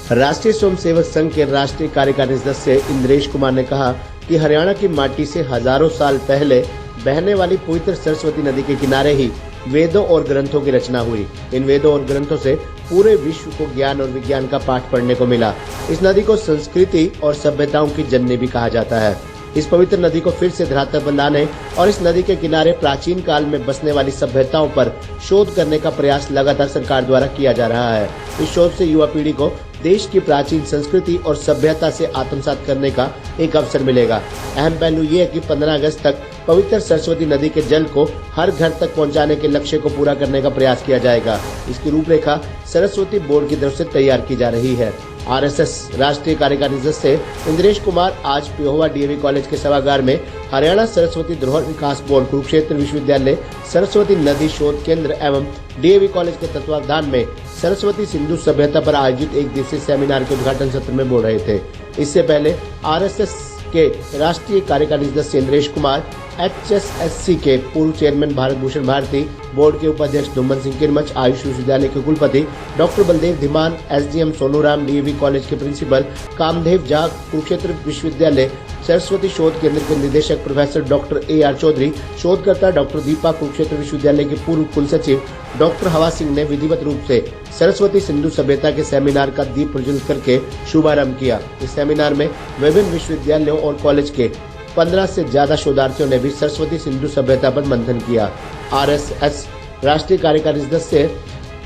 राष्ट्रीय स्वयंसेवक संघ के राष्ट्रीय कार्यकारी सदस्य इंद्रेश कुमार ने कहा कि हरियाणा की माटी से हजारों साल पहले बहने वाली पवित्र सरस्वती नदी के किनारे ही वेदों और ग्रंथों की रचना हुई। इन वेदों और ग्रंथों से पूरे विश्व को ज्ञान और विज्ञान का पाठ पढ़ने को मिला। इस नदी को संस्कृति और सभ्यताओं की जननी भी कहा जाता है। इस पवित्र नदी को फिर से धरातल पर लाने और इस नदी के किनारे प्राचीन काल में बसने वाली सभ्यताओं पर शोध करने का प्रयास लगातार सरकार द्वारा किया जा रहा है। इस शोध से युवा पीढ़ी को देश की प्राचीन संस्कृति और सभ्यता से आत्मसात करने का एक अवसर मिलेगा। अहम पहलू ये है कि 15 अगस्त तक पवित्र सरस्वती नदी के जल को हर घर तक पहुंचाने के लक्ष्य को पूरा करने का प्रयास किया जाएगा। इसकी रूपरेखा सरस्वती बोर्ड की तरफ से तैयार की जा रही है। आरएसएस राष्ट्रीय कार्यकारी सदस्य इंद्रेश कुमार आज पिहोवा डीएवी कॉलेज के सभागार में हरियाणा सरस्वती धरोहर विकास बोर्ड, कुरुक्षेत्र विश्वविद्यालय, सरस्वती नदी शोध केंद्र एवं डीएवी कॉलेज के तत्वावधान में सरस्वती सिंधु सभ्यता पर आयोजित एक दिवसीय सेमिनार के उद्घाटन सत्र में बोल रहे थे। इससे पहले आरएसएस के राष्ट्रीय कार्यकारी सदस्य इंद्रेश कुमार, एचएसएससी के पूर्व चेयरमैन भारत भूषण भारती, बोर्ड के उपाध्यक्ष धुमन सिंह किरमच, आयुष विश्वविद्यालय के कुलपति doctor Baldev Dhiman, SDM Sonuram, DAV college के प्रिंसिपल कामदेव झा, कुरुक्षेत्र विश्वविद्यालय सरस्वती शोध केंद्र के निदेशक प्रोफेसर डॉक्टर AR चौधरी, शोधकर्ता डॉक्टर दीपा, कुरुक्षेत्र विश्वविद्यालय के पूर्व कुलसचिव डॉक्टर हवा सिंह ने विधिवत रूप से सरस्वती सिंधु सभ्यता के सेमिनार का दीप प्रज्वलित करके शुभारंभ किया। इस सेमिनार में विभिन्न विश्वविद्यालयों और कॉलेज के 15 से ज्यादा शोधार्थियों ने भी सरस्वती सिंधु सभ्यता पर मंथन किया। आरएसएस राष्ट्रीय कार्यकारी सदस्य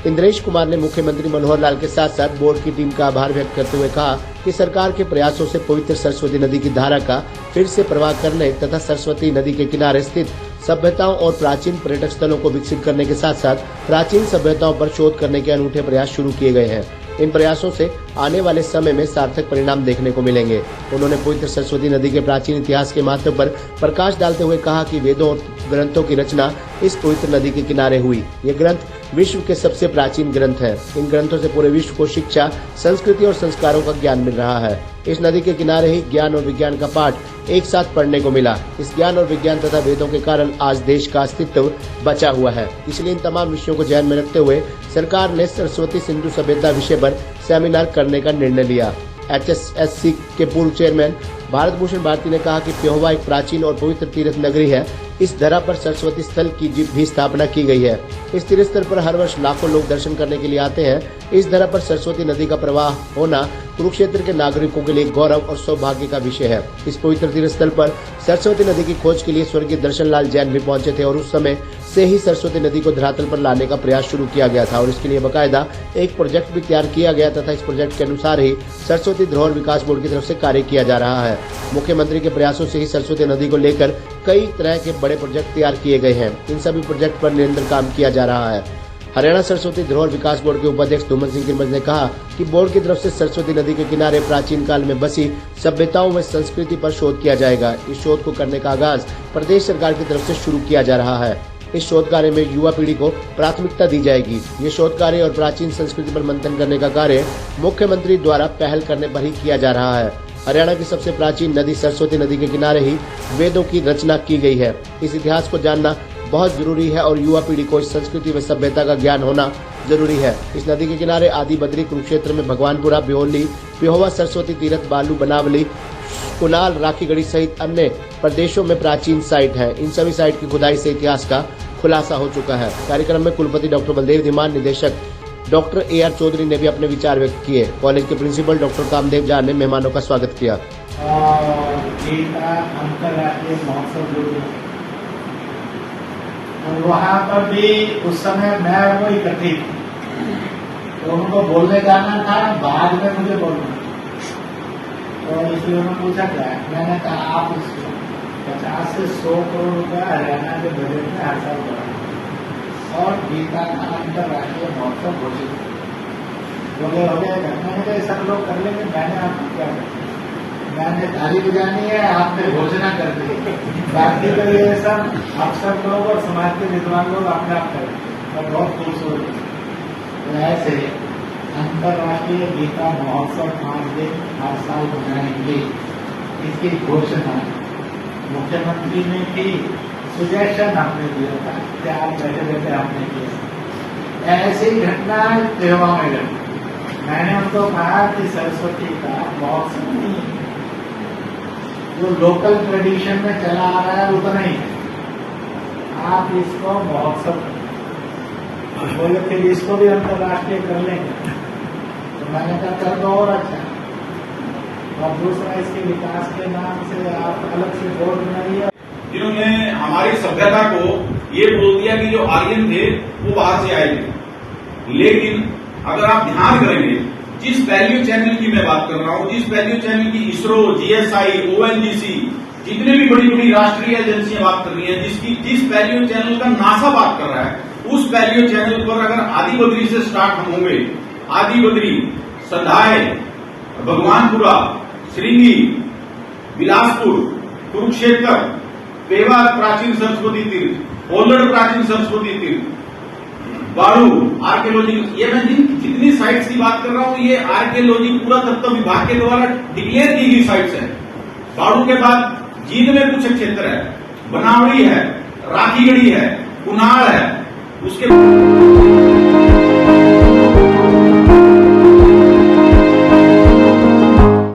इंद्रेश कुमार ने मुख्यमंत्री मनोहर लाल के साथ साथ बोर्ड की टीम का आभार व्यक्त करते हुए कहा कि सरकार के प्रयासों से पवित्र सरस्वती नदी की धारा का फिर से प्रवाह करने तथा सरस्वती नदी के किनारे स्थित सभ्यताओं और प्राचीन पर्यटक स्थलों को विकसित करने के साथ साथ प्राचीन सभ्यताओं पर शोध करने के अनूठे प्रयास शुरू किए गए हैं। इन प्रयासों से आने वाले समय में सार्थक परिणाम देखने को मिलेंगे। उन्होंने पवित्र सरस्वती नदी के प्राचीन इतिहास के महत्व पर प्रकाश डालते हुए कहा कि वेदों और ग्रंथों की रचना इस पवित्र नदी के किनारे हुई। ये ग्रंथ विश्व के सबसे प्राचीन ग्रंथ हैं। इन ग्रंथों से पूरे विश्व को शिक्षा, संस्कृति और संस्कारों का ज्ञान मिल रहा है। इस नदी के किनारे ही ज्ञान और विज्ञान का पाठ एक साथ पढ़ने को मिला। इस ज्ञान और विज्ञान तथा वेदों के कारण आज देश का अस्तित्व बचा हुआ है। इसलिए इन तमाम विषयों को ध्यान में रखते हुए सरकार ने सरस्वती सिंधु सभ्यता विषय पर सेमिनार करने का निर्णय लिया। एचएसएससी के पूर्व चेयरमैन भारत भूषण भारती ने कहा कि पिहोवा एक प्राचीन और पवित्र तीर्थ नगरी है। इस धरा पर सरस्वती स्थल की भी स्थापना की गई है। इस तीर्थ स्थल पर हर वर्ष लाखों लोग दर्शन करने के लिए आते हैं। इस धरा पर सरस्वती नदी का प्रवाह होना कुरुक्षेत्र के नागरिकों के लिए गौरव और सौभाग्य का विषय है। इस पवित्र तीर्थ स्थल पर सरस्वती नदी की खोज के लिए स्वर्गीय दर्शन लाल जैन भी पहुंचे थे और उस समय से ही सरस्वती नदी को धरातल पर लाने का प्रयास शुरू किया गया था और इसके लिए बकायदा एक प्रोजेक्ट भी तैयार किया गया तथा इस प्रोजेक्ट के अनुसार ही सरस्वती धरोहर विकास बोर्ड की तरफ से कार्य किया जा रहा है। मुख्यमंत्री के प्रयासों से ही सरस्वती नदी को लेकर कई तरह के बड़े प्रोजेक्ट तैयार किए गए हैं। इन सभी प्रोजेक्ट पर निरंतर काम किया जा रहा है। हरियाणा सरस्वती धरोहर विकास बोर्ड के उपाध्यक्ष धुमन सिंह किरमच ने कहा कि बोर्ड की तरफ से सरस्वती नदी के किनारे प्राचीन काल में बसी सभ्यताओं व संस्कृति पर शोध किया जाएगा। इस शोध को करने का आगाज प्रदेश सरकार की तरफ से शुरू किया जा रहा है। इस शोध कार्य में युवा पीढ़ी को प्राथमिकता दी जाएगी। ये शोध कार्य और प्राचीन संस्कृति पर मंथन करने का कार्य मुख्यमंत्री द्वारा पहल करने पर ही किया जा रहा है। हरियाणा की सबसे प्राचीन नदी सरस्वती नदी के किनारे ही वेदों की रचना की गई है। इस इतिहास को जानना बहुत जरूरी है और युवा पीढ़ी को इस संस्कृति व सभ्यता का ज्ञान होना जरूरी है। इस नदी के किनारे आदि बद्री, कुरुक्षेत्र में भगवानपुरा, बिहोली, पिहोवा, सरस्वती तीरथ, बालू, बनावली, कुनाल, राखीगढ़ी सहित अन्य प्रदेशों में प्राचीन साइट है। इन सभी साइट की खुदाई से इतिहास का खुलासा हो चुका है। कार्यक्रम में कुलपति डॉक्टर बलदेव धीमान, निदेशक डॉक्टर AR चौधरी ने भी अपने विचार व्यक्त किए। कॉलेज के प्रिंसिपल डॉक्टर कामदेव झा ने मेहमानों का स्वागत किया। और वहाँ पर भी उस समय मैं वो इकट्ठी थी तो उनको बोलने जाना था, बाद में मुझे बोलना तो इसलिए उन्होंने पूछा क्या। मैंने कहा आप इसको 50 से 100 करोड़ रुपया हरियाणा के बजट में हर साल बढ़ा और गीता का अंतर्राष्ट्रीय महोत्सव घोषित बोले हो गया। मैंने सब लोग कर लेंगे, मैंने आपको क्या कर, मैंने ताली बजानी है, आपने घोषणा कर दी। बाकी तो ये सब अफसर लोग और समाज के विद्वान लोग अपने आप करें और बहुत खूबसूरत। तो ऐसे अंतर्राष्ट्रीय गीता महोत्सव 5 दिन हर साल मनाएंगे, इसकी घोषणा मुख्यमंत्री ने की। सुजेशन आपने दिया था, क्या आप बैठे बैठे आपने किया। ऐसी घटना पिहोवा में घटी। मैंने उनको कहा कि सरस्वती का महोत्सव नहीं है, जो लोकल ट्रेडिशन में चला आ रहा है उतना ही है, आप इसको महोत्सव बोले फिर इसको भी अंतर्राष्ट्रीय कर लेंगे। तो मैंने कहा कर दो और अच्छा, और दूसरा इसके विकास के नाम से आप अलग से बोर्ड बनाइए। जिन्होंने हमारी सभ्यता को ये बोल दिया कि जो आर्यन थे वो बाहर से आए थे, लेकिन अगर आप ध्यान करेंगे जिस वैल्यू चैनल की मैं बात कर रहा हूं, जिस वैल्यू चैनल की इसरो, जीएसआई, ओएनजीसी, जितने भी बड़ी बड़ी राष्ट्रीय एजेंसियां बात कर रही हैं, जिस वैल्यू चैनल का नासा बात कर रहा है, उस वैल्यू चैनल पर अगर आदि बद्री से स्टार्ट हम होंगे, आदि बद्री, संधाय, भगवानपुरा, श्रृंगी, बिलासपुर, कुरुक्षेत्र, पेवा प्राचीन सरस्वती तीर्थ, ओलड़ प्राचीन सरस्वती तीर्थ, बाड़ू आर्कियोलॉजिकल, ये मैं जितनी साइट्स की बात कर रहा हूं ये आर्कियोलॉजी पूरा तत्व विभाग के द्वारा डिक्लेयर की गई साइट्स है। बाड़ू के बाद जींद में कुछ क्षेत्र है, बनावड़ी है, राखीगढ़ी है, कुनाड़ है, उसके